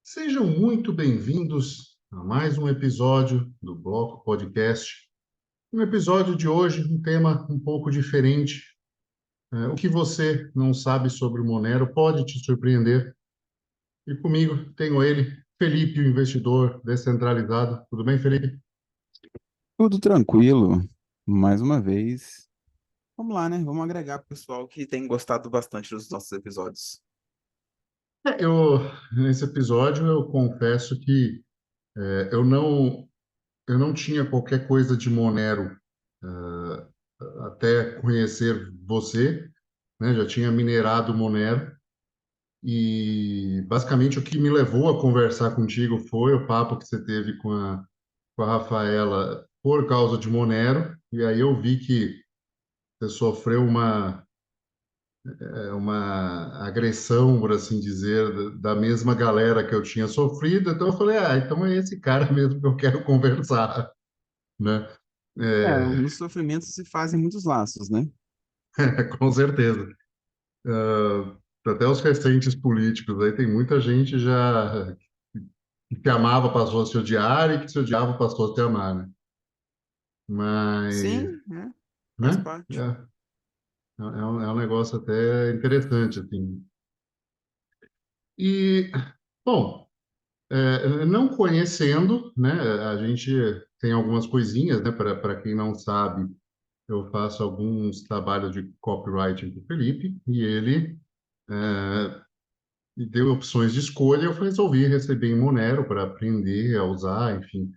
Sejam muito bem-vindos a mais um episódio do Bloco Podcast. No episódio de hoje, um tema um pouco diferente. O que você não sabe sobre o Monero pode te surpreender. E comigo tenho ele, Felipe, o investidor descentralizado. Tudo bem, Felipe? Tudo tranquilo. Mais uma vez. Vamos lá, né? Vamos agregar pro pessoal que tem gostado bastante dos nossos episódios. Nesse episódio, eu confesso que eu não tinha qualquer coisa de Monero até conhecer você, né? Já tinha minerado Monero. E basicamente o que me levou a conversar contigo foi o papo que você teve com a Rafaela por causa de Monero. E aí eu vi que você sofreu uma agressão, por assim dizer, da mesma galera que eu tinha sofrido. Então eu falei, então é esse cara mesmo que eu quero conversar, né? É, É, nos sofrimentos se fazem muitos laços, né? com certeza. Até os recentes políticos aí, tem muita gente já que te amava passou a se odiar e que se odiava passou a se amar, né? Mas, Sim, é, faz né? parte. É um negócio até interessante, assim. E, bom, não conhecendo, né? A gente tem algumas coisinhas, né? Para quem não sabe, eu faço alguns trabalhos de copywriting com o Felipe e ele me deu opções de escolha. Eu resolvi receber em Monero para aprender a usar, enfim.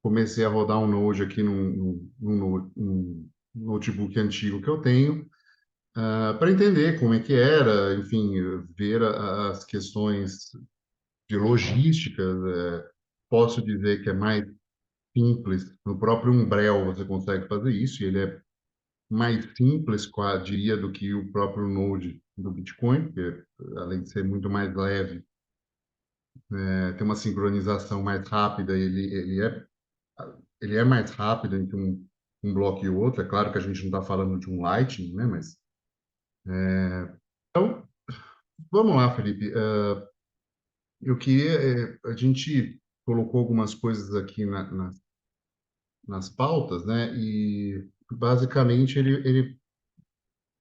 Comecei a rodar um Node aqui num notebook antigo que eu tenho, para entender como é que era, enfim, ver as questões de logística. Posso dizer que é mais simples. No próprio Umbrel você consegue fazer isso, e ele é mais simples, diria, do que o próprio Node do Bitcoin, porque além de ser muito mais leve, tem uma sincronização mais rápida, ele é mais rápido entre um bloco e o outro. É claro que a gente não está falando de um Lightning, né? Mas então, vamos lá, Felipe. Eu queria, a gente colocou algumas coisas aqui nas pautas, né? E basicamente ele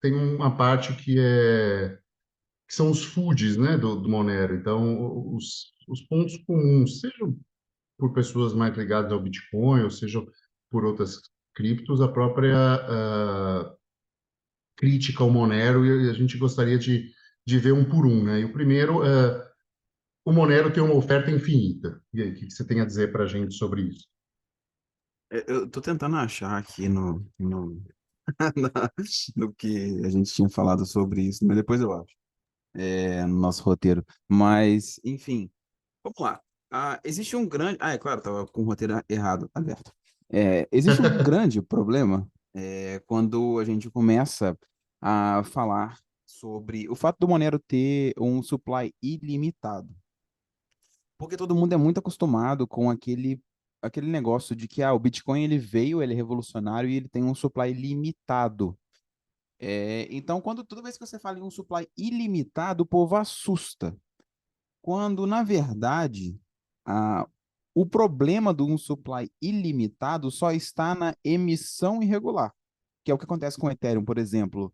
tem uma parte que são os foods, né? Do Monero. Então, os pontos comuns, sejam por pessoas mais ligadas ao Bitcoin, ou seja por outras criptos, a própria crítica ao Monero, e a gente gostaria de ver um por um, né? E o primeiro, o Monero tem uma oferta infinita. E aí, o que você tem a dizer para a gente sobre isso? Eu tô tentando achar aqui no que a gente tinha falado sobre isso, mas depois eu acho, no nosso roteiro. Mas, enfim, vamos lá. Existe um grande. É claro, tava com o roteiro errado, aberto. Existe um grande problema quando a gente começa a falar sobre o fato do Monero ter um supply ilimitado. Porque todo mundo é muito acostumado com aquele negócio de que o Bitcoin ele veio, ele é revolucionário e ele tem um supply limitado. Então, toda vez que você fala em um supply ilimitado, o povo assusta. Quando, na verdade, a, o problema de um supply ilimitado só está na emissão irregular, que é o que acontece com o Ethereum, por exemplo,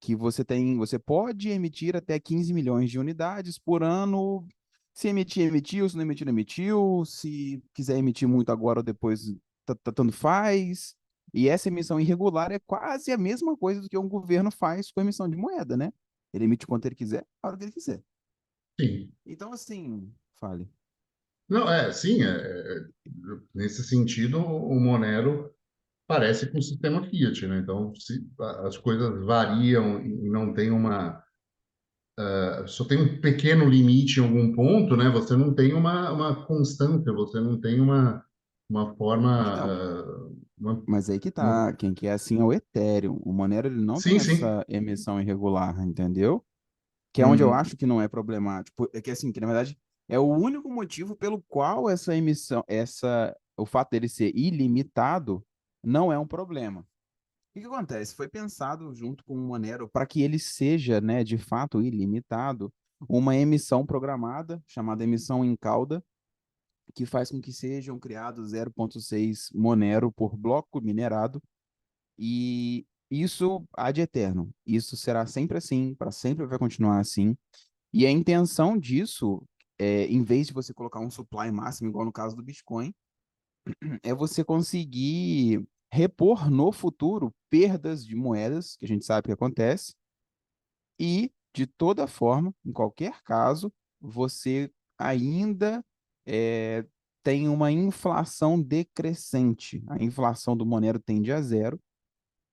que você pode emitir até 15 milhões de unidades por ano. Se emitir, emitiu, se não emitir, não emitiu. Se quiser emitir muito agora ou depois, tanto faz. E essa emissão irregular é quase a mesma coisa do que um governo faz com a emissão de moeda, né? Ele emite quanto ele quiser, a hora que ele quiser. Sim. Então, assim, fale. Não, sim, nesse sentido, o Monero parece com o sistema Fiat, né? Então, se as coisas variam e não tem só tem um pequeno limite em algum ponto, né? Você não tem uma constância, você não tem uma forma, Então, uma, mas aí que uma... tá. Quem quer assim é o Ethereum. O Monero ele não tem Sim, sim. essa emissão irregular, entendeu? Que é onde eu Uhum. acho que não é problemático. É que assim, que na verdade é o único motivo pelo qual essa emissão, o fato dele ser ilimitado não é um problema. que acontece? Foi pensado junto com o Monero para que ele seja, né, de fato ilimitado, uma emissão programada, chamada emissão em cauda, que faz com que sejam criados 0,6 Monero por bloco minerado, e isso ad eterno. Isso será sempre assim, para sempre vai continuar assim. E a intenção disso, em vez de você colocar um supply máximo, igual no caso do Bitcoin, é você conseguir repor no futuro perdas de moedas, que a gente sabe que acontece, e, de toda forma, em qualquer caso, você ainda é, tem uma inflação decrescente. A inflação do Monero tende a zero.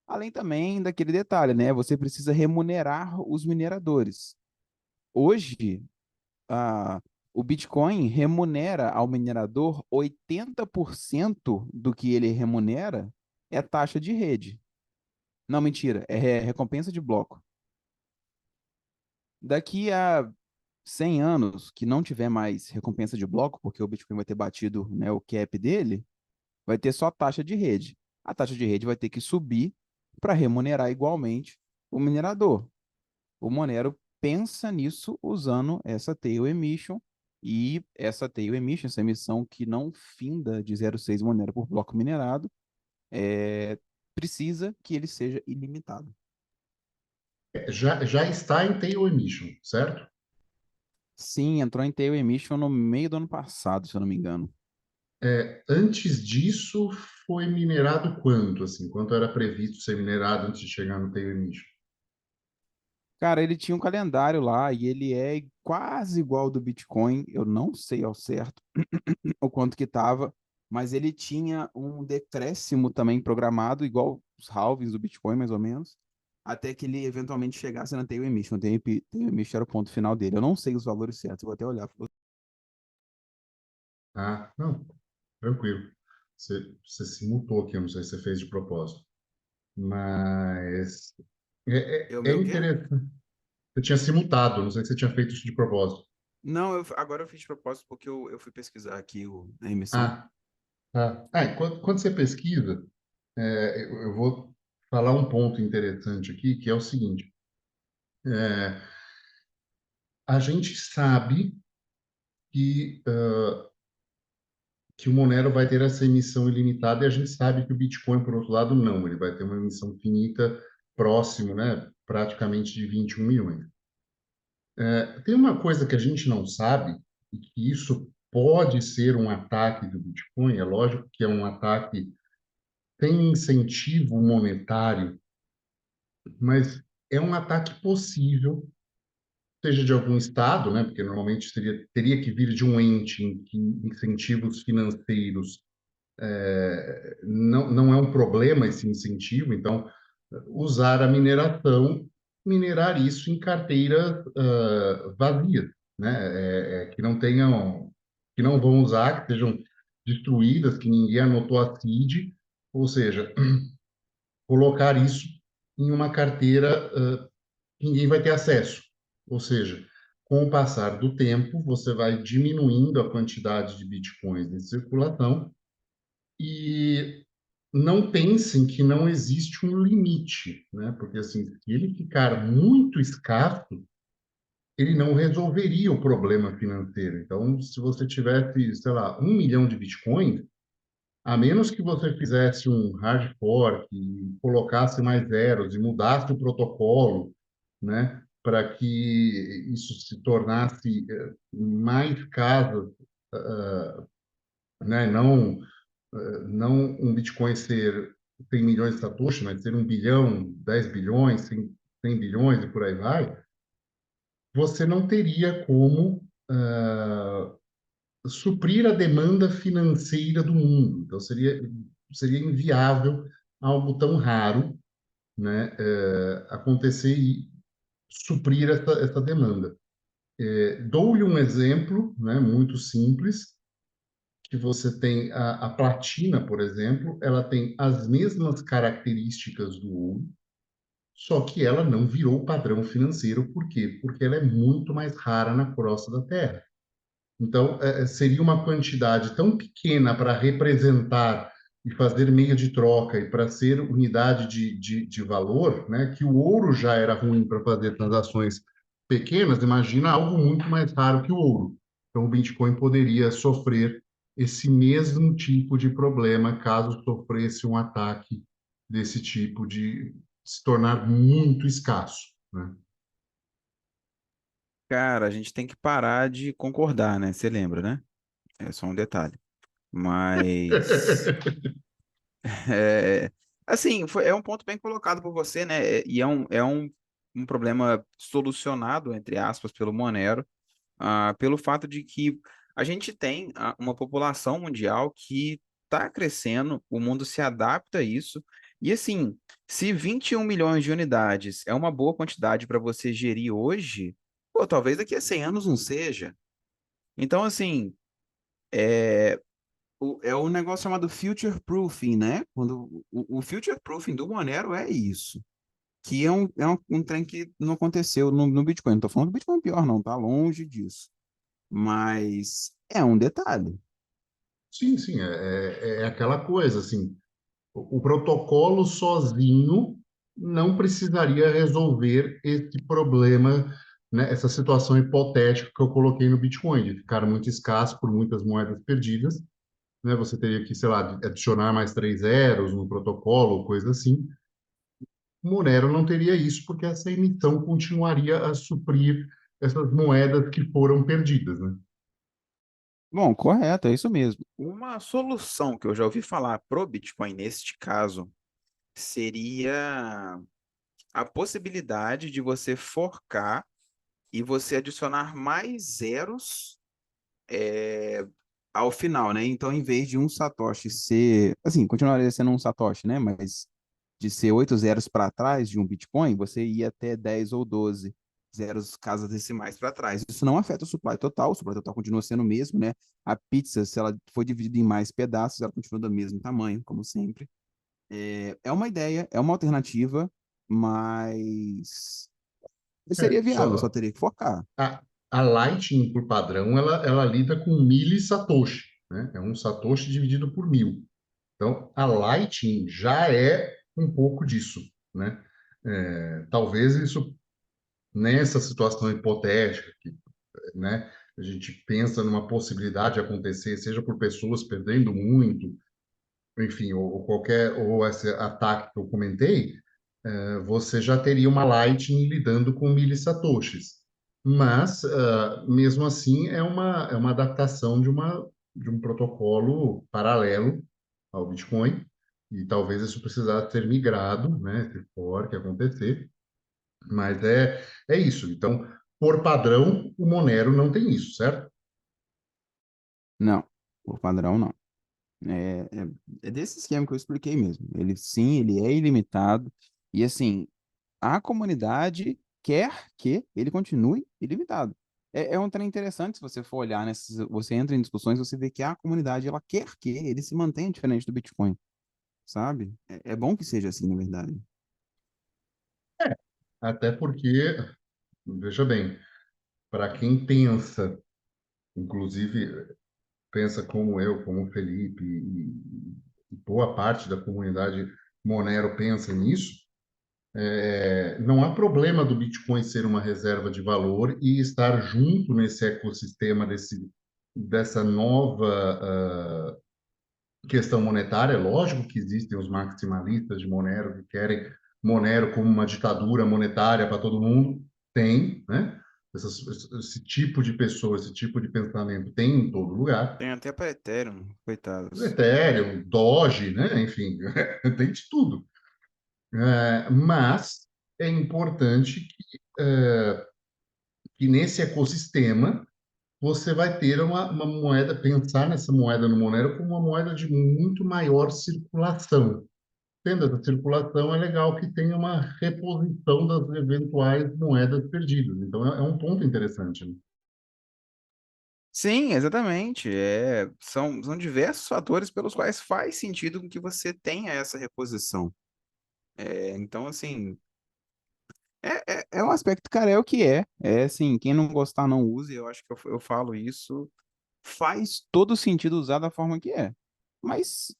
Além também daquele detalhe, né? Você precisa remunerar os mineradores. Hoje, a, o Bitcoin remunera ao minerador 80% do que ele remunera é taxa de rede. Não, mentira, é recompensa de bloco. Daqui a 100 anos que não tiver mais recompensa de bloco, porque o Bitcoin vai ter batido, né, o cap dele, vai ter só taxa de rede. A taxa de rede vai ter que subir para remunerar igualmente o minerador. O Monero pensa nisso usando essa tail emission, e essa tail emission, essa emissão que não finda de 0,6 Monero por bloco minerado, é, precisa que ele seja ilimitado. Já está em tail emission, certo? Sim, entrou em tail emission no meio do ano passado, se eu não me engano. Antes disso, foi minerado quanto? Assim, quanto era previsto ser minerado antes de chegar no tail emission? Cara, ele tinha um calendário lá e ele é quase igual ao do Bitcoin. Eu não sei ao certo o quanto que estava, mas ele tinha um decréscimo também programado, igual os halvings do Bitcoin, mais ou menos, até que ele eventualmente chegasse na tail emission. Tail emission era o ponto final dele. Eu não sei os valores certos, vou até olhar. Ah, não, tranquilo. Você se mutou aqui, eu não sei se você fez de propósito. Mas Eu é meu o quê? interessante. Você tinha se mutado, não sei se você tinha feito isso de propósito. Não, agora eu fiz de propósito porque eu fui pesquisar aqui a emissão. Ah, tá. Quando você pesquisa, eu vou falar um ponto interessante aqui, que é o seguinte: é, a gente sabe que, que o Monero vai ter essa emissão ilimitada e a gente sabe que o Bitcoin, por outro lado, não. Ele vai ter uma emissão finita próximo, né, praticamente de 21 milhões. Tem uma coisa que a gente não sabe, e que isso pode ser um ataque do Bitcoin, é lógico que é um ataque, tem incentivo monetário, mas é um ataque possível, seja de algum estado, né, porque normalmente teria que vir de um ente em que incentivos financeiros não é um problema esse incentivo, então usar a mineração, minerar isso em carteiras vazias, né? Que não tenham, que não vão usar, que sejam destruídas, que ninguém anotou a CID, ou seja, colocar isso em uma carteira que ninguém vai ter acesso. Ou seja, com o passar do tempo, você vai diminuindo a quantidade de bitcoins em circulação e não pensem que não existe um limite, né? Porque assim, se ele ficar muito escasso, ele não resolveria o problema financeiro. Então, se você tivesse, sei lá, 1 milhão de bitcoins, a menos que você fizesse um hard fork, e colocasse mais zeros e mudasse o protocolo, né? Para que isso se tornasse mais casas, né? Não um Bitcoin ser 100 milhões de satoshi, mas ser 1 bilhão, 10 bilhões, 100 bilhões e por aí vai, você não teria como suprir a demanda financeira do mundo. Então, seria inviável algo tão raro, né, acontecer e suprir essa demanda. Dou-lhe um exemplo, né, muito simples, que você tem a platina, por exemplo, ela tem as mesmas características do ouro, só que ela não virou padrão financeiro. Por quê? Porque ela é muito mais rara na crosta da Terra. Então, seria uma quantidade tão pequena para representar e fazer meia de troca e para ser unidade de valor, né, que o ouro já era ruim para fazer transações pequenas, imagina algo muito mais raro que o ouro. Então, o Bitcoin poderia sofrer esse mesmo tipo de problema caso sofresse um ataque desse tipo de se tornar muito escasso, né? Cara, a gente tem que parar de concordar, né? Você lembra, né? É só um detalhe. Mas, é, assim, é um ponto bem colocado por você, né? E um problema solucionado, entre aspas, pelo Monero, pelo fato de que a gente tem uma população mundial que está crescendo, o mundo se adapta a isso. E assim, se 21 milhões de unidades é uma boa quantidade para você gerir hoje, pô, talvez daqui a 100 anos não seja. Então, assim, é um negócio chamado future proofing, né? Quando o future proofing do Monero é isso. Que é um trem que não aconteceu no Bitcoin. Não tô falando do Bitcoin pior, não, tá longe disso. Mas é um detalhe. Sim, sim, é aquela coisa, assim, o protocolo sozinho não precisaria resolver esse problema, né, essa situação hipotética que eu coloquei no Bitcoin, de ficar muito escasso por muitas moedas perdidas, né? Você teria que, sei lá, adicionar mais 3 zeros no protocolo, coisa assim. O Monero não teria isso, porque essa emissão continuaria a suprir essas moedas que foram perdidas, né? Bom, correto, é isso mesmo. Uma solução que eu já ouvi falar pro Bitcoin neste caso seria a possibilidade de você forcar e você adicionar mais zeros ao final, né? Então, em vez de um Satoshi ser, assim, continuaria sendo um Satoshi, né? Mas de ser 8 zeros para trás de um Bitcoin, você ia até 10 ou 12 zeros casas decimais para trás. Isso não afeta o supply total continua sendo o mesmo, né? A pizza, se ela for dividida em mais pedaços, ela continua do mesmo tamanho, como sempre. É uma ideia, é uma alternativa, mas seria viável, só Só teria que focar. a, a Lightning, por padrão, ela lida com milli-satoshi, né? É um satoshi dividido por 1.000. Então, a Lightning já é um pouco disso, né? Talvez isso, nessa situação hipotética, que, né, a gente pensa numa possibilidade de acontecer, seja por pessoas perdendo muito, enfim, ou qualquer, ou esse ataque que eu comentei, você já teria uma Lightning lidando com milli-satoshis. Mas, mesmo assim, é uma adaptação de um protocolo paralelo ao Bitcoin, e talvez isso precisasse ser migrado, né, se for que acontecer, mas é isso. Então, por padrão, o Monero não tem isso, certo? Não, por padrão, não. É desse esquema que eu expliquei mesmo. Ele sim, ele é ilimitado. E assim, a comunidade quer que ele continue ilimitado. É um trem interessante se você for olhar nessas, você entra em discussões, você vê que a comunidade ela quer que ele se mantenha diferente do Bitcoin, sabe? É bom que seja assim, na verdade. Até porque, veja bem, para quem pensa, inclusive pensa como eu, como o Felipe, e boa parte da comunidade Monero pensa nisso, não há problema do Bitcoin ser uma reserva de valor e estar junto nesse ecossistema dessa nova questão monetária. Lógico que existem os maximalistas de Monero que querem Monero como uma ditadura monetária para todo mundo. Tem, né? Esse tipo de pessoa, esse tipo de pensamento tem em todo lugar. Tem até para Ethereum, coitados. Ethereum, Doge, né? Enfim, tem de tudo. Mas é importante que nesse ecossistema você vai ter uma moeda, pensar nessa moeda no Monero como uma moeda de muito maior circulação. Tendo essa circulação, é legal que tenha uma reposição das eventuais moedas perdidas. Então, é um ponto interessante, né? Sim, exatamente. São diversos fatores pelos quais faz sentido que você tenha essa reposição. Então, assim, é um aspecto, cara, é o que é. É assim, quem não gostar não use, eu acho que eu falo isso. Faz todo sentido usar da forma que é. Mas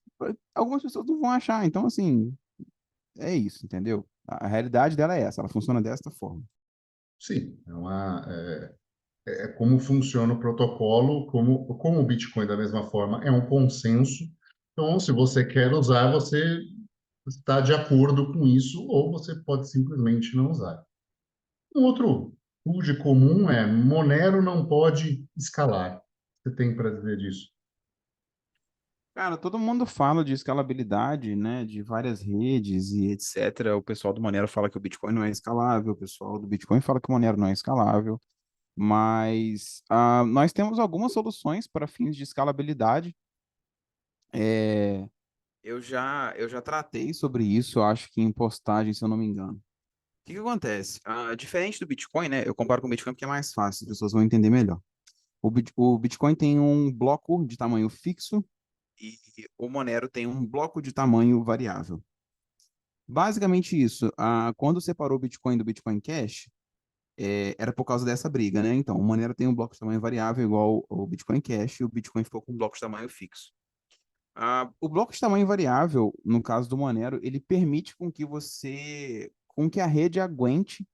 algumas pessoas não vão achar. Então, assim, é isso, entendeu? A realidade dela é essa, ela funciona desta forma. Sim, é como funciona o protocolo, como o Bitcoin, da mesma forma, é um consenso. Então, se você quer usar, você está de acordo com isso, ou você pode simplesmente não usar. Um outro rude comum é Monero não pode escalar. Você tem para dizer disso? Cara, todo mundo fala de escalabilidade, né, de várias redes e etc. O pessoal do Monero fala que o Bitcoin não é escalável, o pessoal do Bitcoin fala que o Monero não é escalável, mas nós temos algumas soluções para fins de escalabilidade. É, eu já tratei sobre isso, eu acho que em postagem, se eu não me engano. O que que acontece? Diferente do Bitcoin, né, eu comparo com o Bitcoin porque é mais fácil, as pessoas vão entender melhor. O Bitcoin tem um bloco de tamanho fixo e o Monero tem um bloco de tamanho variável. Basicamente isso. Quando separou o Bitcoin do Bitcoin Cash, era por causa dessa briga, né? Então, o Monero tem um bloco de tamanho variável igual o Bitcoin Cash e o Bitcoin ficou com um bloco de tamanho fixo. O bloco de tamanho variável, no caso do Monero, ele permite com que a rede aguente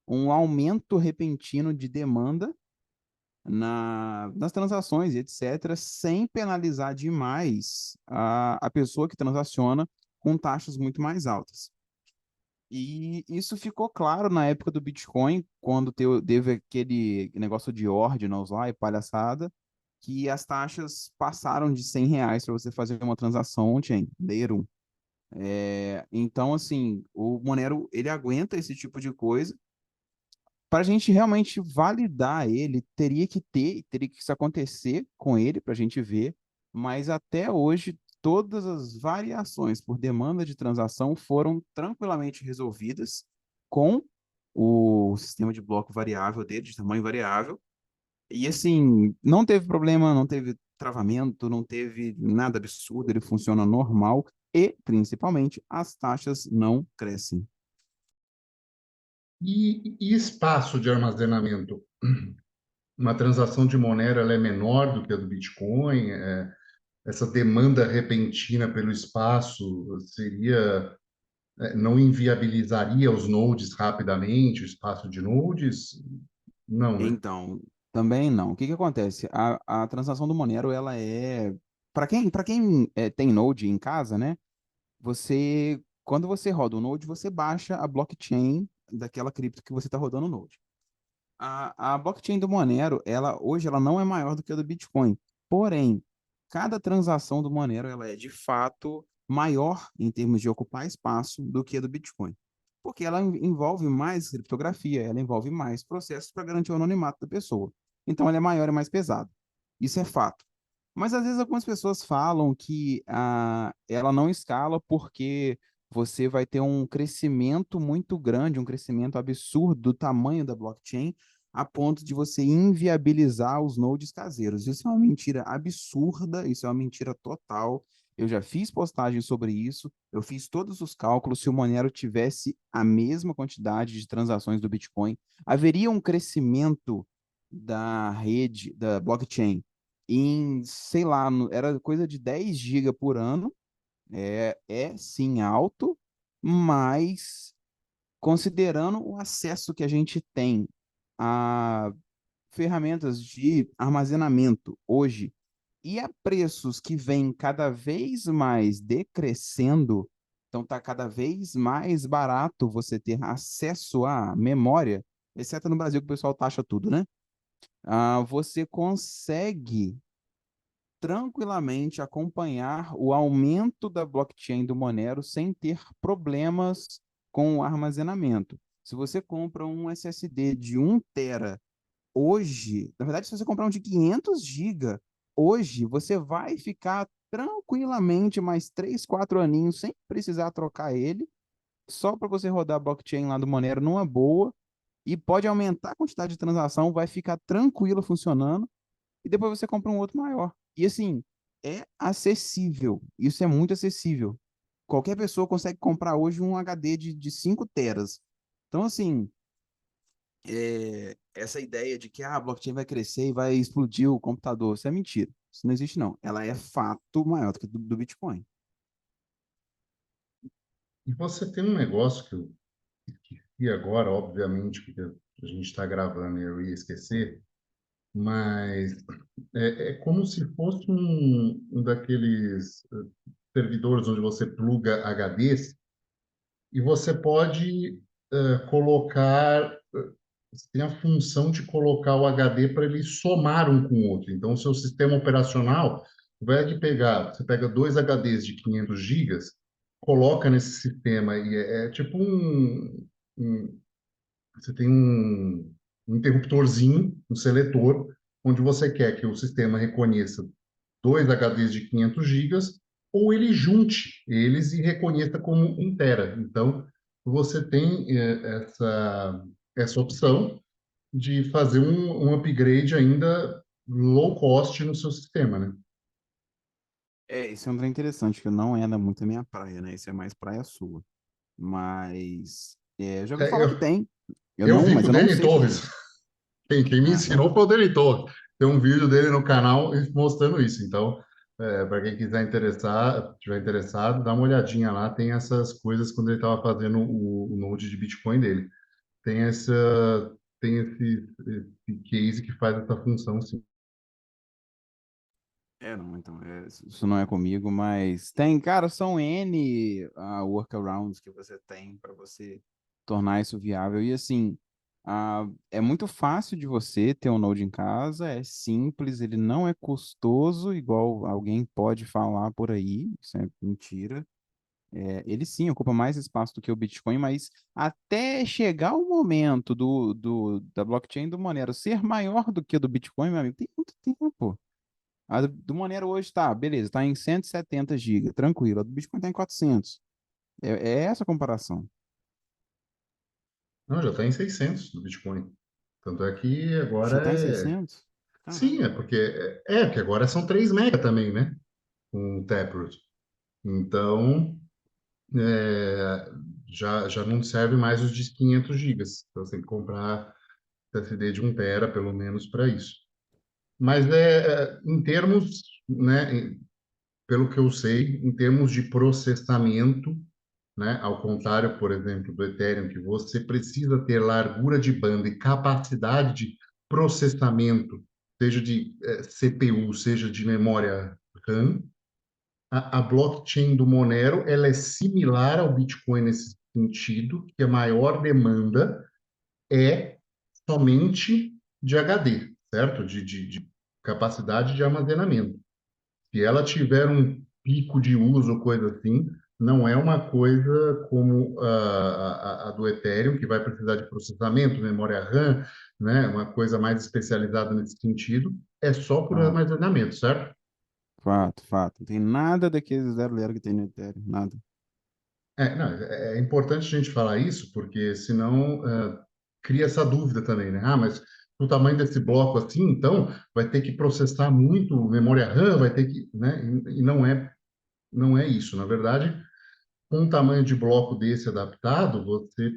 um aumento repentino de demanda nas transações e etc., sem penalizar demais a pessoa que transaciona com taxas muito mais altas. E isso ficou claro na época do Bitcoin, quando teve aquele negócio de ordinals lá e palhaçada, que as taxas passaram de R$ 100 para você fazer uma transação on-chain, Layer 1. Então, assim, o Monero, ele aguenta esse tipo de coisa. Para a gente realmente validar ele, teria que isso acontecer com ele para a gente ver, mas até hoje todas as variações por demanda de transação foram tranquilamente resolvidas com o sistema de bloco variável dele, de tamanho variável. E assim, não teve problema, não teve travamento, não teve nada absurdo, ele funciona normal e, principalmente, as taxas não crescem. E espaço de armazenamento? Uma transação de Monero ela é menor do que a do Bitcoin? Essa demanda repentina pelo espaço não inviabilizaria os nodes rapidamente, o espaço de nodes? Não, né? Então, também não. O que que acontece? A transação do Monero, ela é para quem tem Node em casa, né? Quando você roda o Node, você baixa a blockchain daquela cripto que você está rodando o Node. A blockchain do Monero, hoje ela não é maior do que a do Bitcoin. Porém, cada transação do Monero, ela é de fato maior em termos de ocupar espaço do que a do Bitcoin. Porque ela envolve mais criptografia, ela envolve mais processos para garantir o anonimato da pessoa. Então, ela é maior e mais pesada. Isso é fato. Mas às vezes algumas pessoas falam que ela não escala porque você vai ter um crescimento muito grande, um crescimento absurdo do tamanho da blockchain, a ponto de você inviabilizar os nodes caseiros. Isso é uma mentira absurda, isso é uma mentira total. Eu já fiz postagem sobre isso, eu fiz todos os cálculos. Se o Monero tivesse a mesma quantidade de transações do Bitcoin, haveria um crescimento da rede, da blockchain em, sei lá, era coisa de 10 GB por ano. É sim alto, mas considerando o acesso que a gente tem a ferramentas de armazenamento hoje e a preços que vêm cada vez mais decrescendo, então está cada vez mais barato você ter acesso à memória, exceto no Brasil que o pessoal taxa tudo, né? Você consegue tranquilamente acompanhar o aumento da blockchain do Monero sem ter problemas com o armazenamento. Se você compra um SSD de 1 TB hoje, na verdade, se você comprar um de 500 GB hoje, você vai ficar tranquilamente mais 3, 4 aninhos sem precisar trocar ele, só para você rodar a blockchain lá do Monero numa boa, e pode aumentar a quantidade de transação, vai ficar tranquilo funcionando, e depois você compra um outro maior. E assim, é acessível. Isso é muito acessível. Qualquer pessoa consegue comprar hoje um HD de 5 teras. Então, assim, essa ideia de que a blockchain vai crescer e vai explodir o computador, isso é mentira. Isso não existe, não. Ela é fato maior do que do Bitcoin. E você tem um negócio que eu esqueci agora, obviamente, porque a gente está gravando e eu ia esquecer, mas é como se fosse um daqueles servidores onde você pluga HDs e você pode colocar, você tem a função de colocar o HD para ele somar um com o outro. Então, o seu sistema operacional vai de pegar, você pega dois HDs de 500 gigas, coloca nesse sistema e é tipo você tem um interruptorzinho, um seletor, onde você quer que o sistema reconheça dois HDs de 500 gigas, ou ele junte eles e reconheça como 1 tera. Então, você tem essa opção de fazer um upgrade ainda low cost no seu sistema, né? Isso é um trem interessante, que não é muito a minha praia, né? Isso é mais praia sua. Mas já ouvi É, falar eu, que tem. eu vi Mas com o eu não Danny sei Torres. direito. Quem me Ah, tá. ensinou foi o Danny Torres. Tem um vídeo dele no canal mostrando isso. Então, para quem quiser interessar, tiver interessado, dá uma olhadinha lá. Tem essas coisas quando ele estava fazendo o node de Bitcoin dele. Tem essa, tem esse case que faz essa função, sim. Não, então, isso não é comigo, mas tem, cara, são N workarounds que você tem para você tornar isso viável. E assim, é muito fácil de você ter um Node em casa, é simples, ele não é custoso, igual alguém pode falar por aí, isso é mentira. Ele sim ocupa mais espaço do que o Bitcoin, mas até chegar o momento da blockchain do Monero ser maior do que a do Bitcoin, meu amigo, tem muito tempo. A do Monero hoje tá, beleza, tá em 170 GB, tranquilo. A do Bitcoin tá em 400. É essa a comparação. Não, já está em 600 do Bitcoin. Tanto é que Já agora tá em é. 600? Sim, Caraca. porque agora são 3 mega também, né? Com o Taproot. Então, é, já não serve mais os de 500 gigas. Então, você tem que comprar SSD de 1 tera, pelo menos, para isso. Mas em termos, né, pelo que eu sei, em termos de processamento, né, ao contrário, por exemplo, do Ethereum, que você precisa ter largura de banda e capacidade de processamento, seja de CPU, seja de memória RAM, a blockchain do Monero ela é similar ao Bitcoin nesse sentido, que a maior demanda é somente de HD, certo? De capacidade de armazenamento. Se ela tiver um pico de uso ou coisa assim, não é uma coisa como a do Ethereum, que vai precisar de processamento, memória RAM, né? Uma coisa mais especializada nesse sentido, é só por Fato, armazenamento, certo? fato. Não tem nada daqueles zero zero que tem no Ethereum, nada. Não, é importante a gente falar isso, porque senão cria essa dúvida também, né? Ah, mas o tamanho desse bloco assim, então vai ter que processar muito memória RAM, vai ter que, né? E não é isso. Na verdade, com um tamanho de bloco desse adaptado, você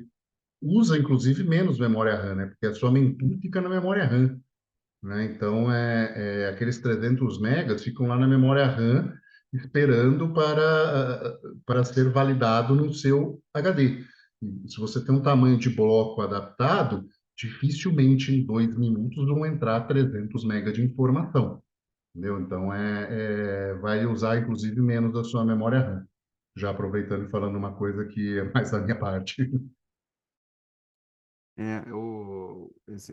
usa inclusive menos memória RAM, né? Porque a sua mempool fica na memória RAM, né? Então, aqueles 300 megas ficam lá na memória RAM esperando para ser validado no seu HD. E se você tem um tamanho de bloco adaptado, dificilmente em 2 minutos vão entrar 300 megas de informação, entendeu? Então, vai usar inclusive menos da sua memória RAM. Já aproveitando e falando uma coisa que é mais da minha parte.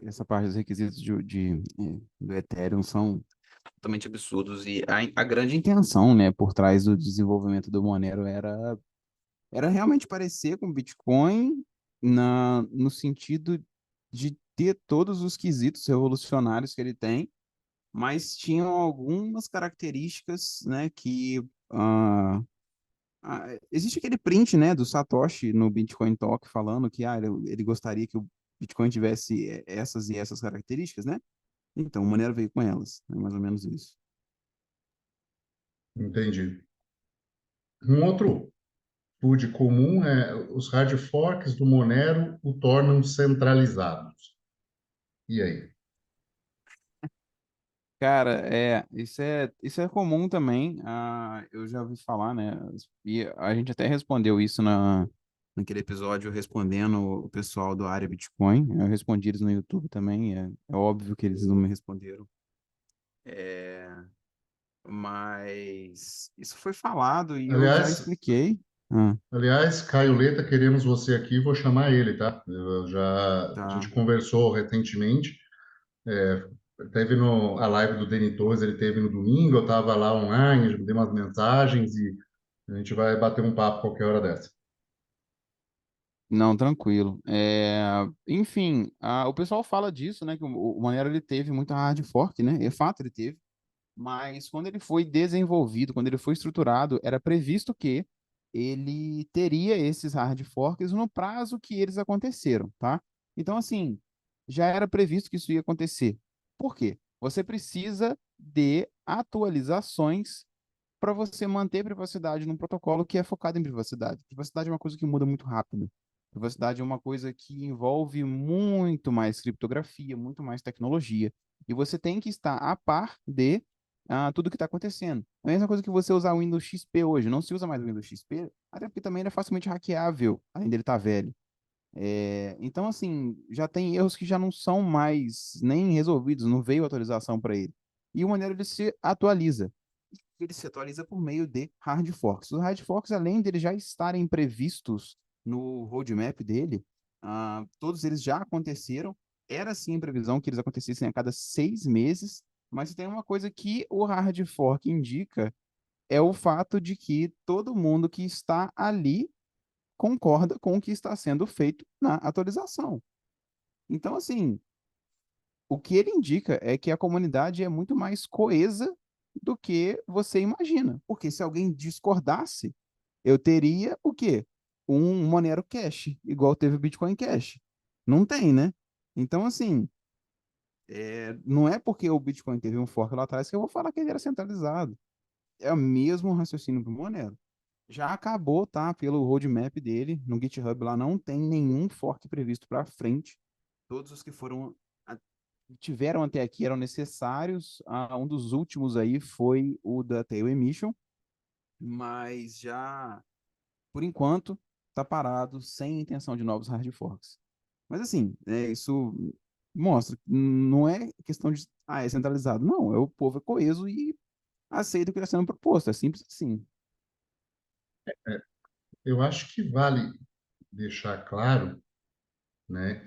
Essa parte dos requisitos do Ethereum são totalmente absurdos e a grande intenção, né, por trás do desenvolvimento do Monero era realmente parecer com Bitcoin no sentido de ter todos os quesitos revolucionários que ele tem, mas tinham algumas características, né, que existe aquele print, né, do Satoshi no Bitcoin Talk falando que ele gostaria que o Bitcoin tivesse essas e essas características, né? Então, o Monero veio com elas, é mais ou menos isso. Entendi. Um outro food comum é os hard forks do Monero o tornam centralizados. E aí? Cara, isso é comum também. Eu já ouvi falar, né? E a gente até respondeu isso naquele episódio respondendo o pessoal do área Bitcoin. Eu respondi eles no YouTube também. É óbvio que eles não me responderam. É, mas isso foi falado e eu já Aliás, expliquei. Ah, aliás, Caio Leta, queremos você aqui, vou chamar ele, tá? A gente tá. conversou recentemente, é, teve a live do Deni Torres, ele teve no domingo, eu estava lá online, mandei umas mensagens e a gente vai bater um papo qualquer hora dessa. Não, tranquilo. Enfim, o pessoal fala disso, né? Que o Monero ele teve muita hard fork, né? É fato, ele teve. Mas quando ele foi desenvolvido, quando ele foi estruturado, era previsto que ele teria esses hard forks no prazo que eles aconteceram, tá? Então, assim, já era previsto que isso ia acontecer. Por quê? Você precisa de atualizações para você manter privacidade num protocolo que é focado em privacidade. Privacidade é uma coisa que muda muito rápido. Privacidade é uma coisa que envolve muito mais criptografia, muito mais tecnologia. E você tem que estar a par de tudo que está acontecendo. É a mesma coisa que você usar o Windows XP hoje. Não se usa mais o Windows XP, até porque também ele é facilmente hackeável, além dele estar velho. Então, assim, já tem erros que já não são mais nem resolvidos, não veio atualização para ele. E o maneira ele se atualiza. Ele se atualiza por meio de hard forks. Os hard forks, além de eles já estarem previstos no roadmap dele, todos eles já aconteceram. Era sim previsão que eles acontecessem a cada 6 meses, mas tem uma coisa que o hard fork indica é o fato de que todo mundo que está ali concorda com o que está sendo feito na atualização. Então, assim, o que ele indica é que a comunidade é muito mais coesa do que você imagina. Porque se alguém discordasse, eu teria o quê? Um Monero Cash, igual teve o Bitcoin Cash. Não tem, né? Então, assim, não é porque o Bitcoin teve um fork lá atrás que eu vou falar que ele era centralizado. É o mesmo raciocínio do Monero. Já acabou, tá? Pelo roadmap dele, no GitHub lá não tem nenhum fork previsto para frente. Todos os que tiveram até aqui eram necessários. Um dos últimos aí foi o da Tail Emission, mas já, por enquanto, está parado, sem intenção de novos hard forks. Mas assim, isso mostra que não é questão de, é centralizado. Não, o povo é coeso e aceita o que está sendo proposto. É simples assim. Eu acho que vale deixar claro, né,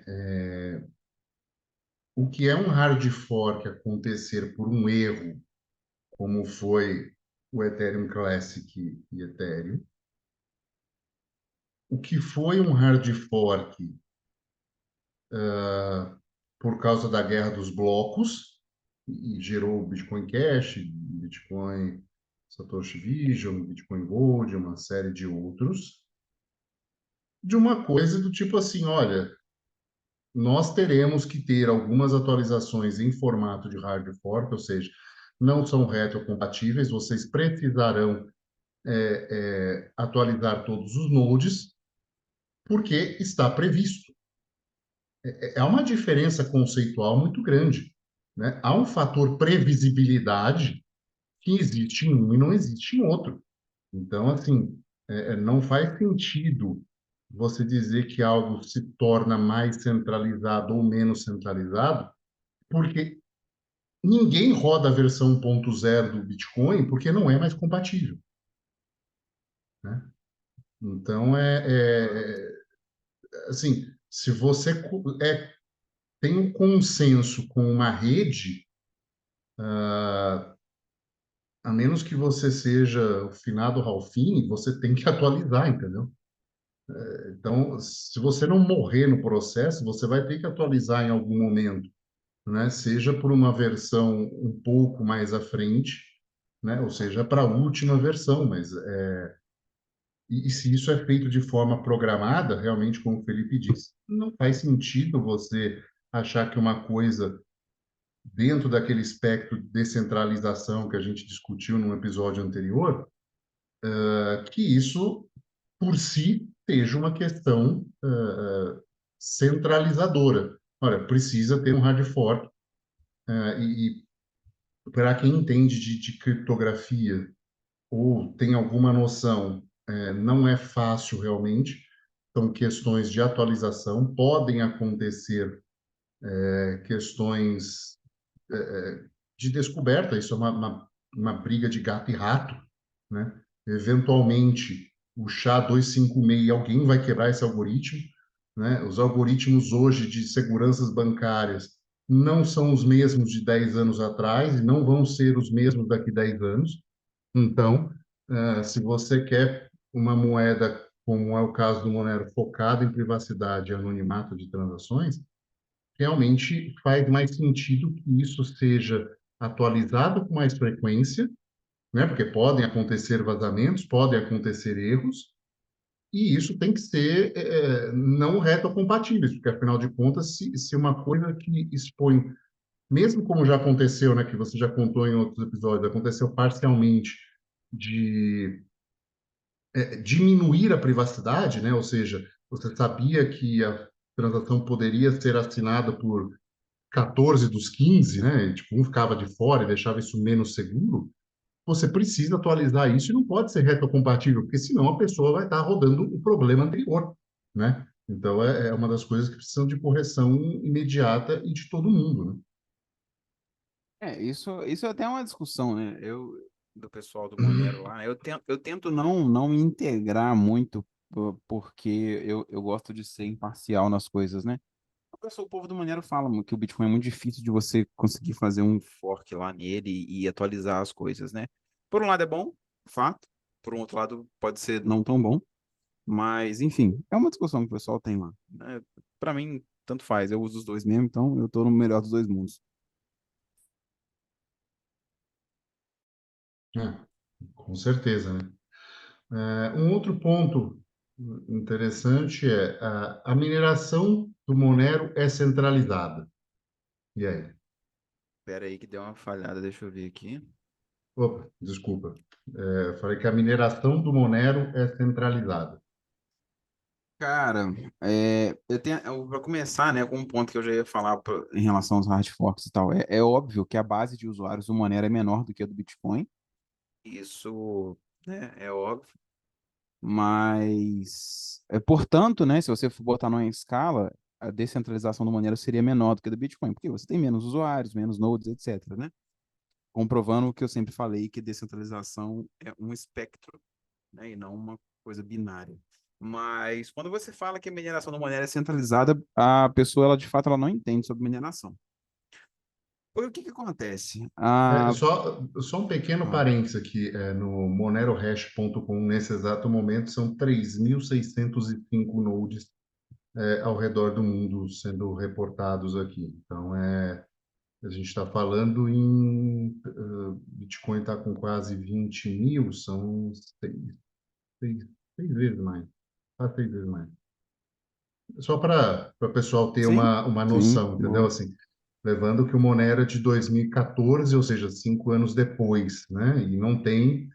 o que é um hard fork acontecer por um erro, como foi o Ethereum Classic e Ethereum, o que foi um hard fork por causa da guerra dos blocos e gerou o Bitcoin Cash, Bitcoin Satoshi Vision, Bitcoin Gold, uma série de outros, de uma coisa do tipo assim, olha, nós teremos que ter algumas atualizações em formato de hard fork, ou seja, não são retrocompatíveis, vocês precisarão atualizar todos os nodes, porque está previsto. É uma diferença conceitual muito grande, né? Há um fator previsibilidade que existe em um e não existe em outro. Então, assim, não faz sentido você dizer que algo se torna mais centralizado ou menos centralizado, porque ninguém roda a versão 1.0 do Bitcoin porque não é mais compatível, né? Então, assim, se você tem um consenso com uma rede, a menos que você seja o finado Ralphine, você tem que atualizar, entendeu? Então, se você não morrer no processo, você vai ter que atualizar em algum momento, né? Seja por uma versão um pouco mais à frente, né? Ou seja, para a última versão, mas e se isso é feito de forma programada, realmente, como o Felipe disse, não faz sentido você achar que uma coisa dentro daquele espectro de descentralização que a gente discutiu no episódio anterior, que isso por si seja uma questão centralizadora. Olha, precisa ter um hard fork para quem entende de criptografia ou tem alguma noção, não é fácil realmente. São questões de atualização, podem acontecer questões de descoberta, isso é uma briga de gato e rato, né? Eventualmente, o SHA-256, alguém vai quebrar esse algoritmo, né? Os algoritmos hoje de seguranças bancárias não são os mesmos de 10 anos atrás e não vão ser os mesmos daqui a 10 anos. Então, se você quer uma moeda, como é o caso do Monero, focada em privacidade e anonimato de transações, realmente faz mais sentido que isso seja atualizado com mais frequência, né? Porque podem acontecer vazamentos, podem acontecer erros, e isso tem que ser não retrocompatíveis, porque afinal de contas, se uma coisa que expõe, mesmo como já aconteceu, né, que você já contou em outros episódios, aconteceu parcialmente de diminuir a privacidade, né? Ou seja, você sabia que a transação poderia ser assinada por 14 dos 15, né? E, tipo, um ficava de fora e deixava isso menos seguro. Você precisa atualizar isso e não pode ser retrocompatível, porque senão a pessoa vai estar rodando o problema anterior, né? Então é uma das coisas que precisam de correção imediata e de todo mundo, né? Isso até é uma discussão, né? Do pessoal do Monero lá, eu tento não me integrar muito, porque eu gosto de ser imparcial nas coisas, né? O povo do Monero fala que o Bitcoin é muito difícil de você conseguir fazer um fork lá nele e atualizar as coisas, né? Por um lado é bom, fato. Por um outro lado pode ser não tão bom. Mas, enfim, é uma discussão que o pessoal tem lá, né? Para mim, tanto faz. Eu uso os dois mesmo, então eu tô no melhor dos dois mundos. É, com certeza, né? Um outro ponto interessante é a mineração do Monero é centralizada. E aí? Espera aí que deu uma falhada, deixa eu ver aqui. Opa, desculpa. Falei que a mineração do Monero é centralizada. Cara, para começar, né, com um ponto que eu já ia falar em relação aos hard forks e tal, é óbvio que a base de usuários do Monero é menor do que a do Bitcoin, isso, né, é óbvio, mas, portanto, né, se você for botar numa escala, a descentralização do Monero seria menor do que a do Bitcoin, porque você tem menos usuários, menos nodes, etc, né? Comprovando o que eu sempre falei, que descentralização é um espectro, né, e não uma coisa binária. Mas quando você fala que a mineração do Monero é centralizada, a pessoa, ela de fato, ela não entende sobre mineração. Porque o que que acontece? Só um pequeno Ah, parênteses aqui, no monerohash.com, nesse exato momento, são 3.605 nodes ao redor do mundo sendo reportados aqui. Então, a gente está falando Bitcoin está com quase 20 mil, são seis, seis vezes mais, quase 6 vezes mais. Só para o pessoal ter sim, uma sim, noção, entendeu? boa. Assim, levando que o Monero é de 2014, ou seja, 5 anos depois, né? E não tem,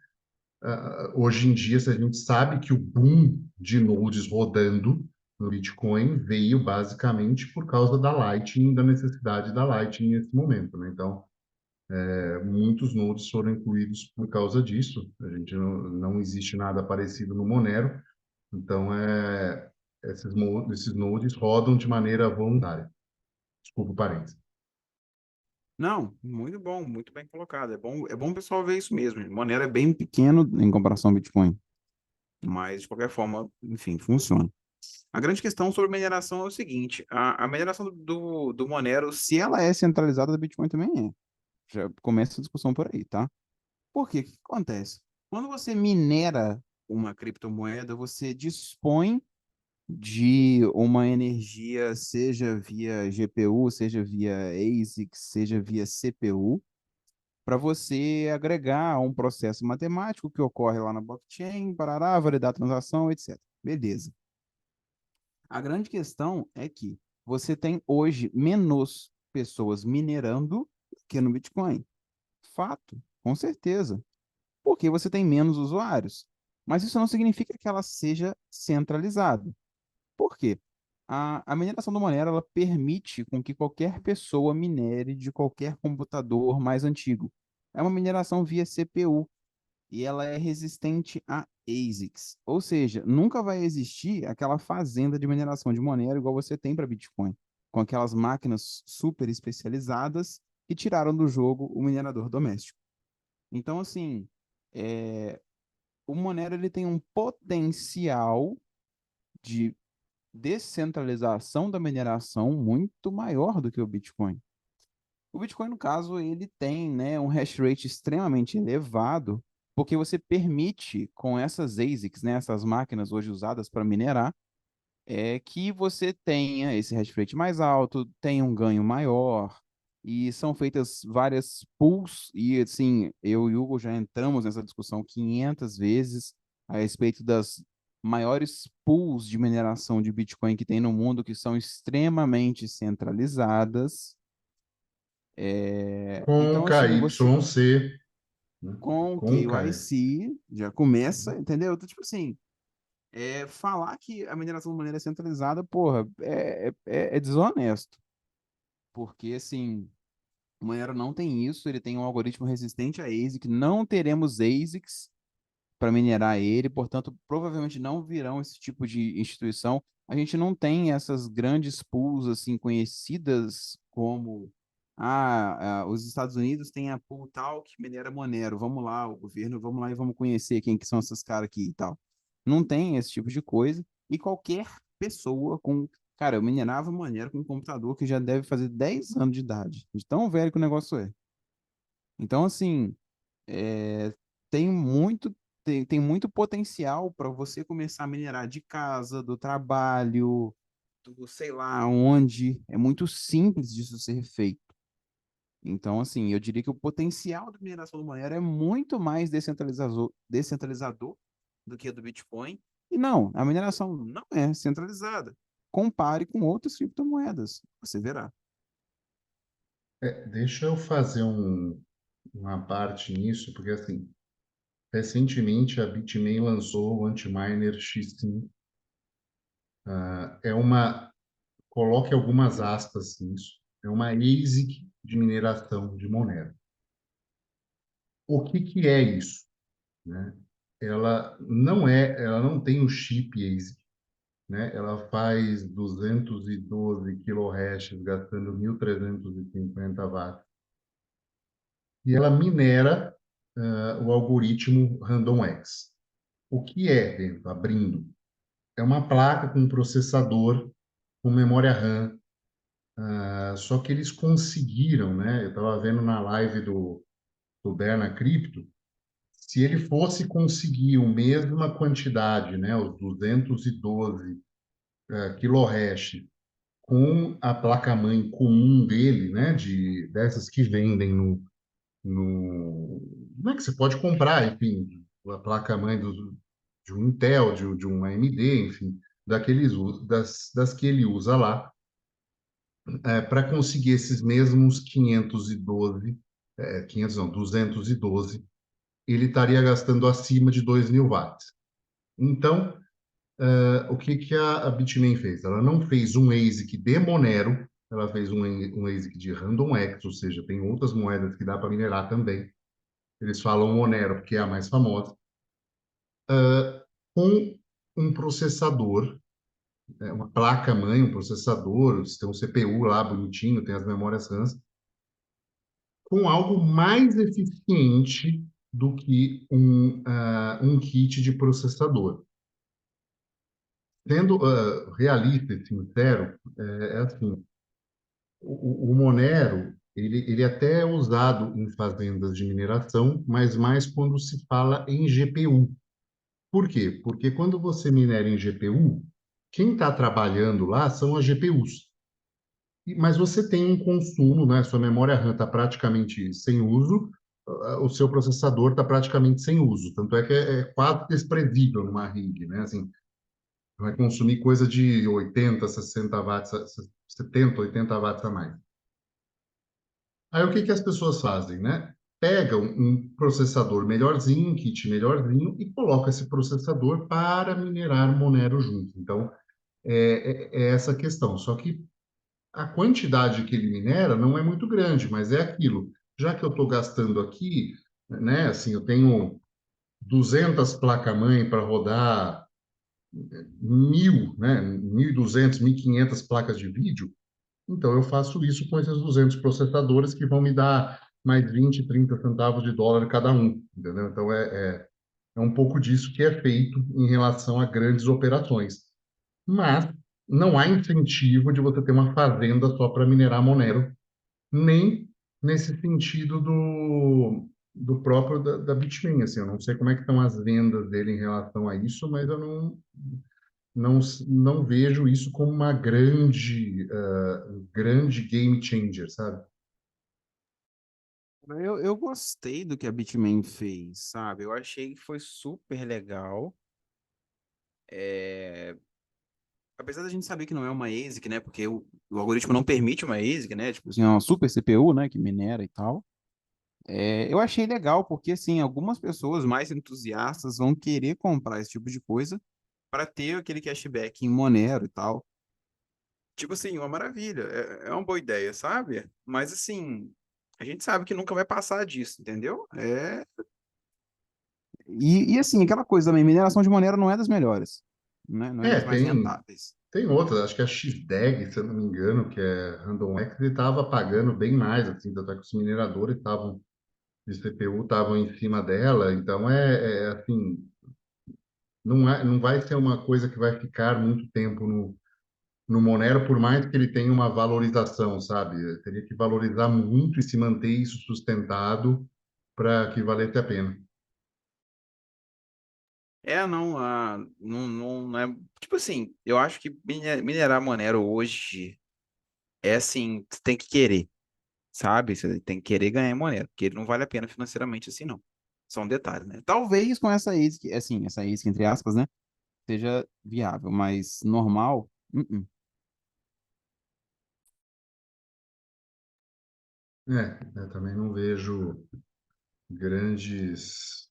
hoje em dia, se a gente sabe que o boom de nodes rodando no Bitcoin veio basicamente por causa da Lightning, da necessidade da Lightning nesse momento, né? Então, muitos nodes foram incluídos por causa disso. A gente não existe nada parecido no Monero, então esses nodes rodam de maneira voluntária. Desculpa o parênteses. Não, muito bom, muito bem colocado. É bom o pessoal ver isso mesmo. Monero é bem pequeno em comparação ao Bitcoin, mas de qualquer forma, enfim, funciona. A grande questão sobre mineração é o seguinte: a mineração do Monero, se ela é centralizada, do Bitcoin também é. Já começa a discussão por aí, tá? Por quê? O que que acontece? Quando você minera uma criptomoeda, você dispõe de uma energia, seja via GPU, seja via ASIC, seja via CPU, para você agregar a um processo matemático que ocorre lá na blockchain, parará, validar a transação, etc. Beleza. A grande questão é que você tem hoje menos pessoas minerando que no Bitcoin. Fato, com certeza. Porque você tem menos usuários. Mas isso não significa que ela seja centralizada. Por quê? A mineração do Monero, ela permite com que qualquer pessoa minere de qualquer computador mais antigo. É uma mineração via CPU e ela é resistente a ASICs. Ou seja, nunca vai existir aquela fazenda de mineração de Monero igual você tem para Bitcoin, com aquelas máquinas super especializadas que tiraram do jogo o minerador doméstico. Então, assim, é, o Monero ele tem um potencial de descentralização da mineração muito maior do que o Bitcoin. O Bitcoin, no caso, ele tem, né, um hash rate extremamente elevado, porque você permite, com essas ASICs, né, essas máquinas hoje usadas para minerar, que você tenha esse hash rate mais alto, tenha um ganho maior, e são feitas várias pools, e assim, eu e o Hugo já entramos nessa discussão 500 vezes a respeito das maiores pools de mineração de Bitcoin que tem no mundo, que são extremamente centralizadas. Com Então, assim, você KYC, né? com o Com KY. KYC já começa, entendeu? Então, tipo assim, falar que a mineração de maneira centralizada, porra, é desonesto. Porque, assim, o Monero não tem isso, ele tem um algoritmo resistente a ASIC, não teremos ASICs para minerar ele, portanto, provavelmente não virão esse tipo de instituição. A gente não tem essas grandes pools, assim, conhecidas como... os Estados Unidos têm a pool tal que minera Monero. Vamos lá, o governo, vamos lá e vamos conhecer quem que são esses caras aqui e tal. Não tem esse tipo de coisa. E qualquer pessoa com... Cara, eu minerava Monero com um computador que já deve fazer 10 anos de idade. De tão velho que o negócio é. Então, assim, é, tem muito, tem muito potencial para você começar a minerar de casa, do trabalho, do sei lá onde. É muito simples disso ser feito. Então, assim, eu diria que o potencial da mineração do Monero é muito mais descentralizador do que a do Bitcoin. E não, a mineração não é centralizada. Compare com outras criptomoedas, você verá. Deixa eu fazer uma parte nisso, porque assim, recentemente a Bitmain lançou o Antminer X5. É uma, coloque algumas aspas nisso, é uma ASIC de mineração de Monero. O que que é isso, né? Ela não tem o chip ASIC, né? Ela faz 212 kHz gastando 1.350 watts e ela minera o algoritmo RandomX. O que é, dentro, abrindo? É uma placa com processador, com memória RAM, só que eles conseguiram, né? Eu estava vendo na live do Berna Cripto, se ele fosse conseguir a mesma quantidade, né, os 212 kHz, com a placa-mãe comum dele, né, dessas que vendem Como é que você pode comprar, enfim, a placa-mãe de um Intel, de um AMD, enfim, das que ele usa lá, para conseguir esses mesmos 512, 500 não, 212, ele estaria gastando acima de 2.000 watts. Então, o que que a Bitmain fez? Ela não fez um ASIC de Monero, ela fez um ASIC de RandomX, ou seja, tem outras moedas que dá para minerar também. Eles falam Monero porque é a mais famosa, com um processador, uma placa-mãe, um processador, tem um CPU lá bonitinho, tem as memórias RAM, com algo mais eficiente do que um kit de processador. Sendo realista e sincero, é assim, o Monero, ele até é usado em fazendas de mineração, mas mais quando se fala em GPU. Por quê? Porque quando você minera em GPU, quem está trabalhando lá são as GPUs. Mas você tem um consumo, né? Sua memória RAM está praticamente sem uso, o seu processador está praticamente sem uso. Tanto é que é quase desprezível numa rig, né? Assim, vai consumir coisa de 80, 60 watts, 70, 80 watts a mais. Aí o que que as pessoas fazem, né? Pegam um processador melhorzinho, um kit melhorzinho e colocam esse processador para minerar Monero junto. Então, é essa questão. Só que a quantidade que ele minera não é muito grande, mas é aquilo. Já que eu estou gastando aqui, né, assim, eu tenho 200 placas-mãe para rodar 1.000, né, 1.200, 1.500 placas de vídeo, então eu faço isso com esses 200 processadores que vão me dar mais 20, 30 centavos de dólar cada um, entendeu? Então é um pouco disso que é feito em relação a grandes operações. Mas não há incentivo de você ter uma fazenda só para minerar Monero, nem nesse sentido do próprio da Bitmain. Assim, eu não sei como é que estão as vendas dele em relação a isso, mas eu não, não vejo isso como uma grande game changer, sabe? Eu gostei do que a Bitmain fez, sabe? Eu achei que foi super legal. É, apesar da gente saber que não é uma ASIC, né? Porque o algoritmo não permite uma ASIC, né? Tipo assim, é uma super CPU, né? Que minera e tal. Eu achei legal, porque assim, algumas pessoas mais entusiastas vão querer comprar esse tipo de coisa para ter aquele cashback em Monero e tal. Tipo assim, uma maravilha. É uma boa ideia, sabe? Mas assim, a gente sabe que nunca vai passar disso, entendeu? E assim, aquela coisa também, mineração de Monero não é das melhores, né? Não é É, das mais tem, rentáveis. tem outras, acho que a XDEG, se eu não me engano, que é Random X, ele estava pagando bem mais, assim, até que os mineradores estavam, de CPU estavam em cima dela, então assim, não vai ser uma coisa que vai ficar muito tempo no Monero, por mais que ele tenha uma valorização, sabe? Teria que valorizar muito e se manter isso sustentado para que valesse a pena. Não é. Tipo assim, eu acho que minerar Monero hoje é assim, você tem que querer, sabe? Você tem que querer ganhar em Monero, porque ele não vale a pena financeiramente assim, não. Só um detalhe, né? Talvez com essa ASIC, assim, essa ASIC, entre aspas, né? Seja viável, mas normal, Eu também não vejo grandes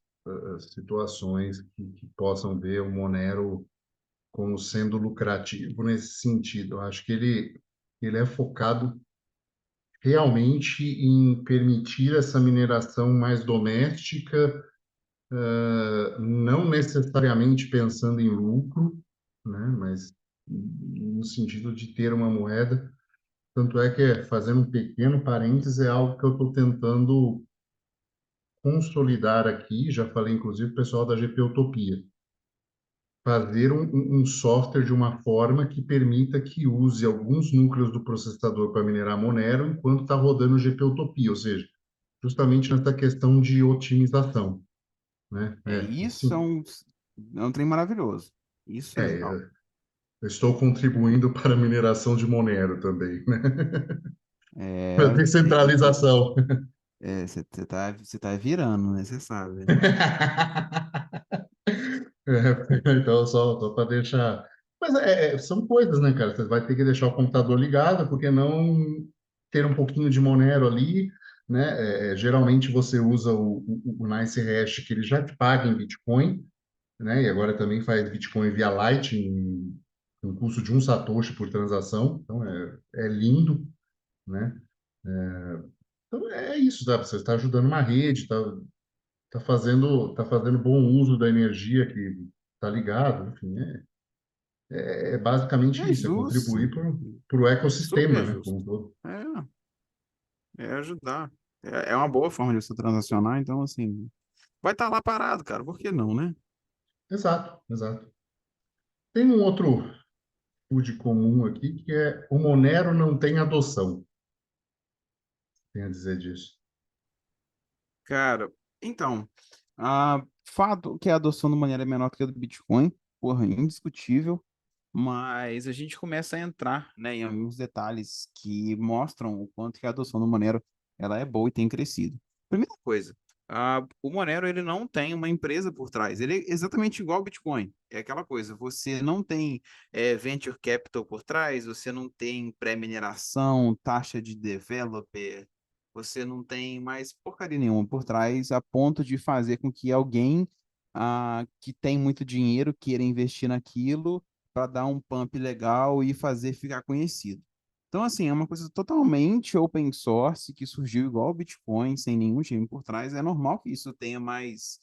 situações que possam ver o Monero como sendo lucrativo nesse sentido. Eu acho que ele é focado realmente em permitir essa mineração mais doméstica, não necessariamente pensando em lucro, né, mas no sentido de ter uma moeda. Tanto é que, fazendo um pequeno parênteses, é algo que eu estou tentando consolidar aqui, já falei inclusive com o pessoal da GP Utopia, fazer um software de uma forma que permita que use alguns núcleos do processador para minerar Monero enquanto está rodando o GP Utopia, ou seja, justamente nessa questão de otimização, né? isso Sim, é um trem maravilhoso. Isso é legal. eu estou contribuindo para a mineração de Monero também, né? Para É, descentralização. você tá virando, né? Você sabe, né? Então, só para deixar. Mas são coisas, né, cara? Você vai ter que deixar o computador ligado, porque não ter um pouquinho de Monero ali, né? Geralmente você usa o Nice Hash, que ele já te paga em Bitcoin, né? E agora também faz Bitcoin via Lightning, com custo de um Satoshi por transação. Então, é lindo, né? Então, é isso, sabe? Você está ajudando uma rede, tá fazendo bom uso da energia que está ligado, enfim, é basicamente É isso, é contribuir justo. para o ecossistema, Super né? Como justo. um todo. É ajudar. É uma boa forma de você transacionar, então, assim, vai estar lá parado, cara. Por que não, né? Exato, exato. Tem um outro food comum aqui que é o Monero não tem adoção, tem a dizer disso. Cara, então, fato que a adoção do Monero é menor que a do Bitcoin, porra, indiscutível, mas a gente começa a entrar, né, em alguns detalhes que mostram o quanto que a adoção do Monero ela é boa e tem crescido. Primeira coisa, o Monero ele não tem uma empresa por trás, ele é exatamente igual ao Bitcoin. É aquela coisa, você não tem venture capital por trás, você não tem pré-mineração, taxa de developer, você não tem mais porcaria nenhuma por trás, a ponto de fazer com que alguém que tem muito dinheiro queira investir naquilo para dar um pump legal e fazer ficar conhecido. Então, assim, é uma coisa totalmente open source que surgiu igual o Bitcoin, sem nenhum time por trás. É normal que isso tenha mais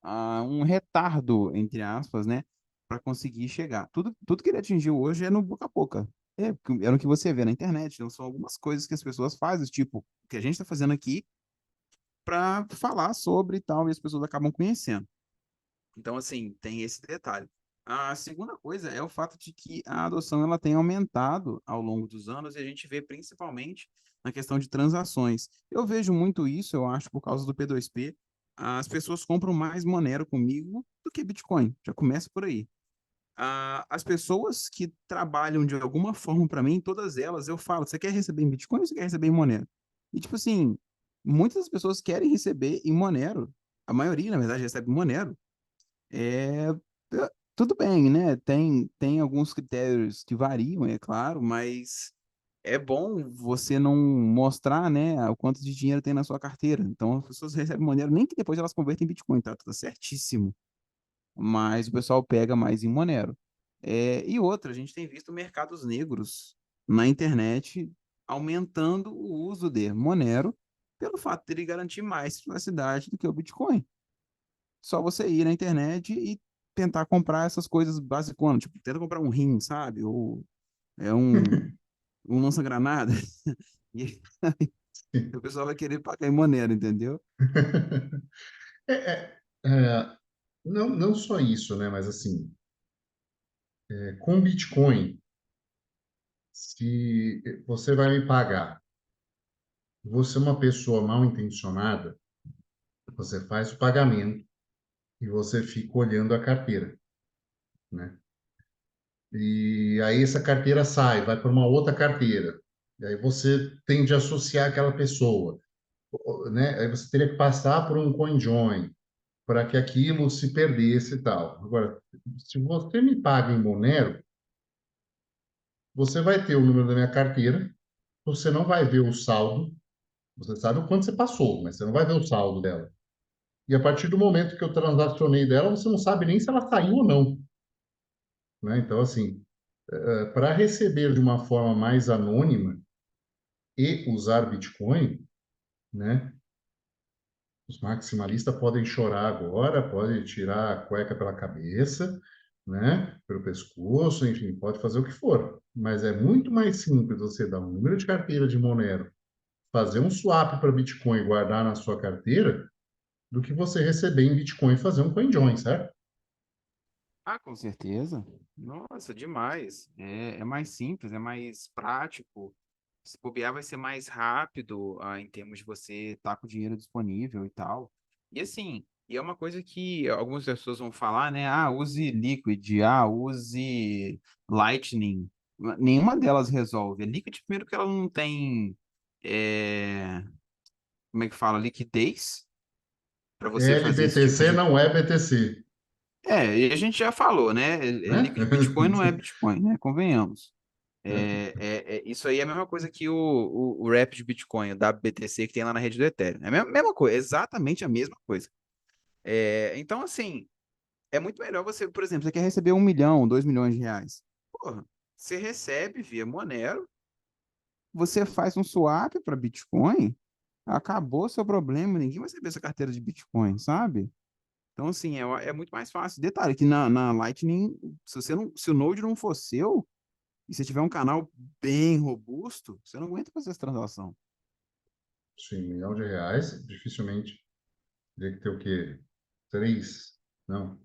um retardo, entre aspas, né, para conseguir chegar. Tudo que ele atingiu hoje é no boca a boca. É no que você vê na internet. Então, são algumas coisas que as pessoas fazem, tipo, o que a gente está fazendo aqui para falar sobre e tal, e as pessoas acabam conhecendo. Então, assim, tem esse detalhe. A segunda coisa é o fato de que a adoção ela tem aumentado ao longo dos anos e a gente vê principalmente na questão de transações. Eu vejo muito isso, eu acho, por causa do P2P. As pessoas compram mais Monero comigo do que Bitcoin. Já começa por aí. As pessoas que trabalham de alguma forma para mim, todas elas, eu falo, você quer receber em Bitcoin ou você quer receber em Monero? E, tipo assim, muitas das pessoas querem receber em Monero. A maioria, na verdade, recebe em Monero. É, tudo bem, né? Tem alguns critérios que variam, é claro, mas é bom você não mostrar, né, o quanto de dinheiro tem na sua carteira. Então, as pessoas recebem Monero, nem que depois elas convertem em Bitcoin, tá? Tudo certíssimo. Mas o pessoal pega mais em Monero. E outra, a gente tem visto mercados negros na internet aumentando o uso de Monero pelo fato de ele garantir mais privacidade do que o Bitcoin. Só você ir na internet e tentar comprar essas coisas basiconas, tipo, tenta comprar um rim, sabe? Ou é um lança-granada. E o pessoal vai querer pagar em Monero, entendeu? É, é, não, não só isso, né? Mas assim, com Bitcoin, se você vai me pagar, você é uma pessoa mal intencionada, você faz o pagamento e você fica olhando a carteira, né? E aí essa carteira sai, vai para uma outra carteira. E aí você tende a associar aquela pessoa, né? Aí você teria que passar por um CoinJoin para que aquilo se perdesse e tal. Agora, se você me paga em Monero, você vai ter o número da minha carteira, você não vai ver o saldo, você sabe o quanto você passou, mas você não vai ver o saldo dela. E a partir do momento que eu transacionei dela, você não sabe nem se ela saiu ou não, né? Então, assim, para receber de uma forma mais anônima e usar Bitcoin, né? Os maximalistas podem chorar agora, podem tirar a cueca pela cabeça, né? Pelo pescoço, enfim, pode fazer o que for. Mas é muito mais simples você dar um número de carteira de Monero, fazer um swap para Bitcoin e guardar na sua carteira, do que você receber em Bitcoin e fazer um CoinJoin, certo? Ah, com certeza. Nossa, demais. É mais simples, é mais prático. Se bobear, vai ser mais rápido, em termos de você estar com o dinheiro disponível e tal. E assim, e é uma coisa que algumas pessoas vão falar, né? Ah, use Liquid, use Lightning. Nenhuma delas resolve. A Liquid, primeiro que ela não tem, é, como é que fala, liquidez para você fazer esse tipo LBTC de. não é BTC, E a gente já falou, né? né? Bitcoin não é Bitcoin, né? Convenhamos. Isso aí é a mesma coisa que o wrap de Bitcoin, o WBTC que tem lá na rede do Ethereum. É a mesma coisa, exatamente a mesma coisa. Então, assim, é muito melhor você, por exemplo, você quer receber 1 milhão, 2 milhões de reais. Porra, você recebe via Monero, você faz um swap para Bitcoin, acabou seu problema, ninguém vai saber essa carteira de Bitcoin, sabe? Então, assim, é muito mais fácil. Detalhe, que na Lightning, se o Node não for seu, e se tiver um canal bem robusto, você não aguenta fazer essa transação. Sim, 1 milhão de reais, dificilmente. Teria que ter o quê? Três? Não,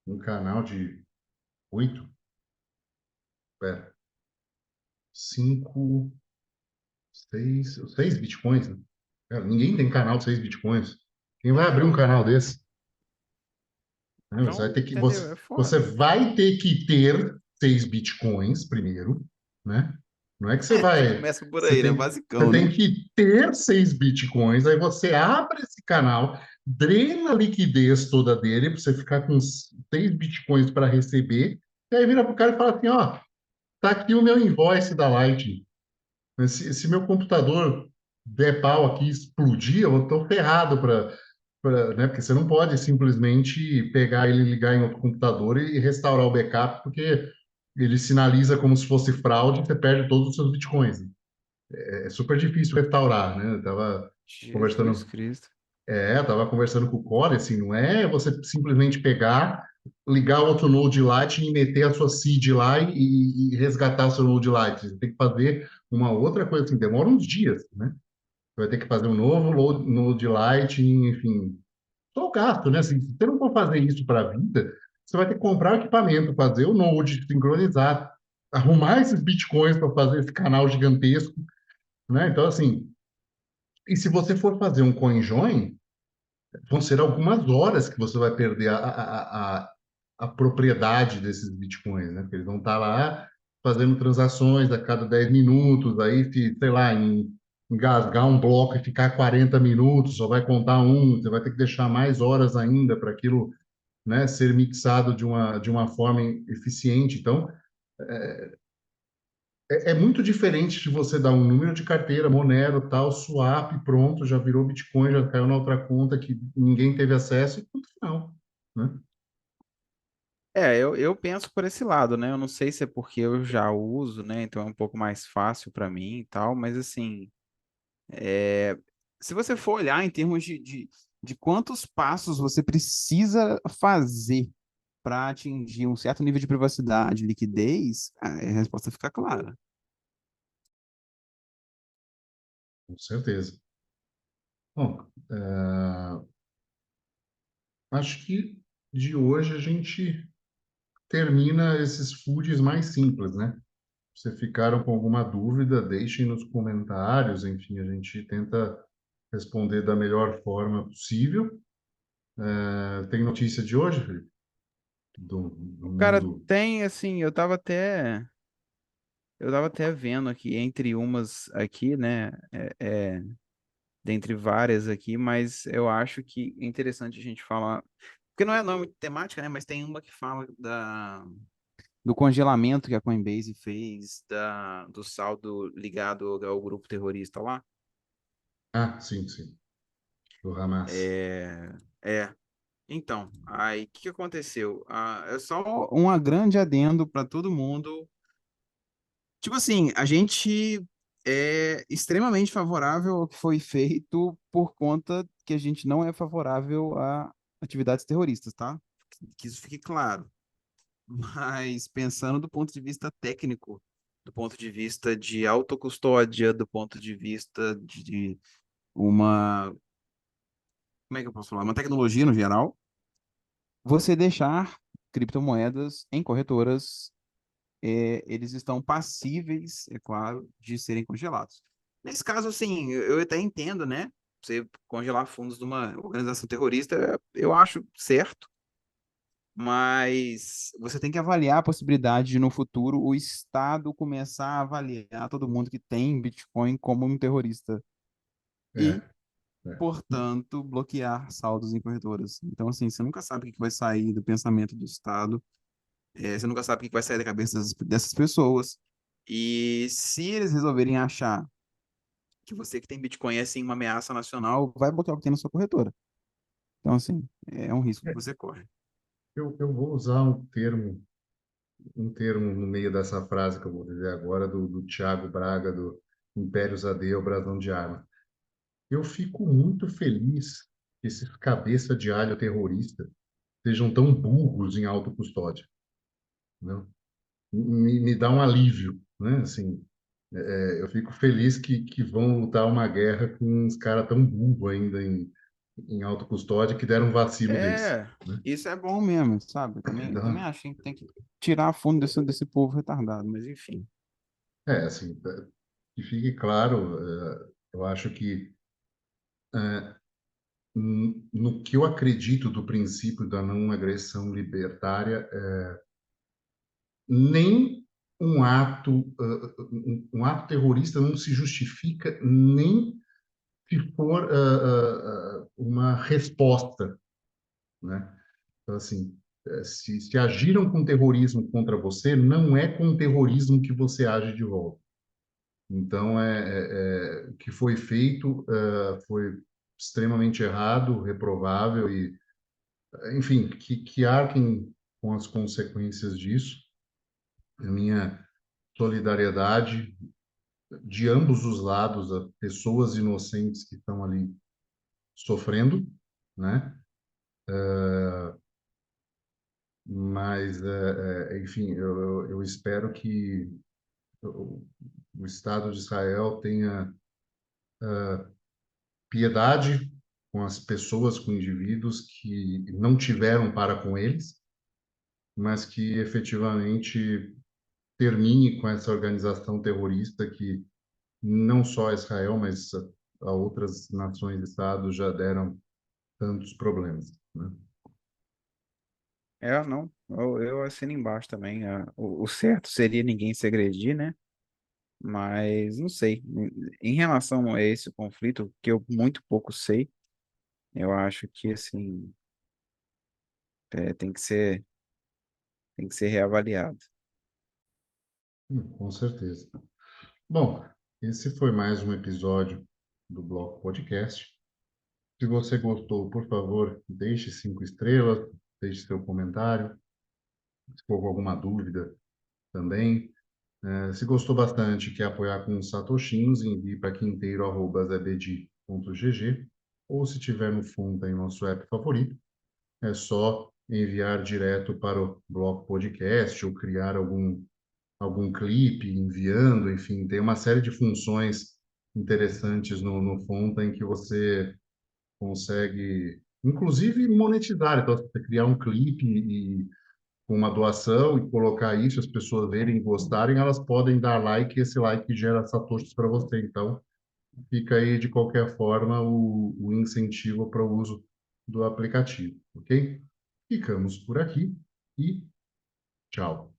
um canal de 8? Pera, 5, 6 bitcoins, né? Cara, ninguém tem canal de 6 bitcoins. Quem vai abrir um Entendeu? canal desse? Né? Você vai Então, ter que, entendeu? É você foda. vai ter que ter 6 bitcoins primeiro, né? Não é que você Já vai. começa por Você aí, né? tem, você Basicão, tem né? que ter 6 bitcoins, aí você abre esse canal, drena a liquidez toda dele, para você ficar com 6 bitcoins para receber, e aí vira para o cara e fala assim: ó, tá aqui o meu invoice da Lightning. Mas se meu computador der pau aqui e explodir, eu estou ferrado né? Porque você não pode simplesmente pegar ele, ligar em outro computador e restaurar o backup, porque ele sinaliza como se fosse fraude, você perde todos os seus bitcoins. É super difícil restaurar, né? Eu tava Jesus conversando, Cristo. tava conversando com o Core, assim, não é você simplesmente pegar, ligar outro Node Lite e meter a sua seed lá e resgatar o seu Node Lite. Você tem que fazer uma outra coisa, assim, demora uns dias, né? Você vai ter que fazer um novo Node Lite, enfim, só o gasto, né? Assim, se você não for fazer isso para a vida, você vai ter que comprar o equipamento, fazer o Node, sincronizar, arrumar esses bitcoins para fazer esse canal gigantesco, né? Então, assim, e se você for fazer um CoinJoin, vão ser algumas horas que você vai perder a propriedade desses bitcoins, né? Porque eles vão estar lá fazendo transações a cada 10 minutos, aí, se, sei lá, engasgar um bloco e ficar 40 minutos, só vai contar um, você vai ter que deixar mais horas ainda para aquilo, né, ser mixado de uma forma eficiente. Então, é muito diferente de você dar um número de carteira, Monero, tal, swap, pronto, já virou Bitcoin, já caiu na outra conta que ninguém teve acesso e ponto final, né? Eu penso por esse lado, né? Eu não sei se é porque eu já uso, né? Então é um pouco mais fácil para mim e tal, mas assim, é, se você for olhar em termos de quantos passos você precisa fazer para atingir um certo nível de privacidade, liquidez, a resposta fica clara. Com certeza. Bom, acho que de hoje a gente termina esses foods mais simples, né? Se ficaram com alguma dúvida, deixem nos comentários, enfim, a gente tenta responder da melhor forma possível. Tem notícia de hoje, Felipe? Do Cara, mundo. tem assim, eu tava até vendo aqui entre umas aqui, né? Dentre várias aqui, mas eu acho que é interessante a gente falar, porque não é nome temática, né? Mas tem uma que fala do congelamento que a Coinbase fez do saldo ligado ao grupo terrorista lá. Ah, sim, sim, do Hamas. É, é. Então, aí o que que aconteceu? É só uma grande adendo para todo mundo. Tipo assim, a gente é extremamente favorável ao que foi feito por conta que a gente não é favorável a atividades terroristas, tá? Que isso fique claro. Mas pensando do ponto de vista técnico, do ponto de vista de autocustódia, do ponto de vista de uma, como é que eu posso falar? Uma tecnologia no geral, você deixar criptomoedas em corretoras, eles estão passíveis, é claro, de serem congelados. Nesse caso, assim, eu até entendo, né? Você congelar fundos de uma organização terrorista, eu acho certo, mas você tem que avaliar a possibilidade de, no futuro, o Estado começar a avaliar todo mundo que tem Bitcoin como um terrorista É, e, é. portanto, bloquear saldos em corretoras. Então, assim, você nunca sabe o que vai sair do pensamento do Estado, você nunca sabe o que vai sair da cabeça dessas pessoas. E se eles resolverem achar que você que tem Bitcoin é, assim, uma ameaça nacional, vai bloquear o que tem na sua corretora. Então, assim, é um risco que É, você corre. eu vou usar um termo no meio dessa frase que eu vou dizer agora, do Tiago Braga, do Império Zadeu, Brasão de Arma. Eu fico muito feliz que esses cabeça de alho terroristas sejam tão burros em autocustódia, né? Me dá um alívio, né? Assim, eu fico feliz que vão lutar uma guerra com uns caras tão burros ainda em autocustódia que deram um vacilo desse, É, né? isso é bom mesmo, sabe? Eu também Então, acho que a gente tem que tirar a fundo desse povo retardado, mas enfim. assim, que fique claro, eu acho que no que eu acredito do princípio da não agressão libertária, nem um ato terrorista não se justifica nem se for uma resposta, né? Então, assim, se agiram com terrorismo contra você, não é com terrorismo que você age de volta. Então, o que foi feito foi extremamente errado, reprovável e, enfim, que arquem com as consequências disso. a minha solidariedade de ambos os lados, a pessoas inocentes que estão ali sofrendo, né? Mas, enfim, eu espero que o Estado de Israel tenha piedade com as pessoas, com indivíduos que não tiveram para com eles, mas que efetivamente termine com essa organização terrorista que não só a Israel, mas a outras nações e estados já deram tantos problemas, né? É, não, eu assino embaixo também. O certo seria ninguém se agredir, né? Mas não sei. Em relação a esse conflito, que eu muito pouco sei, eu acho que assim tem que ser reavaliado. Com certeza. Bom, esse foi mais um episódio do Bloco Podcast. Se você gostou, por favor, deixe 5 estrelas, deixe seu comentário. Se for com alguma dúvida também. Se gostou bastante e quer apoiar com os satoshinhos, envie para quinteiro@zbd.gg, ou se tiver no fundo em nosso app favorito, é só enviar direto para o Bloco Podcast ou criar algum clipe enviando, enfim, tem uma série de funções interessantes no Fonta em que você consegue, inclusive, monetizar. Então, você criar um clipe e com uma doação e colocar isso, as pessoas verem e gostarem, elas podem dar like e esse like gera satoshis para você. Então, fica aí, de qualquer forma, o incentivo para o uso do aplicativo, ok? Ficamos por aqui e tchau.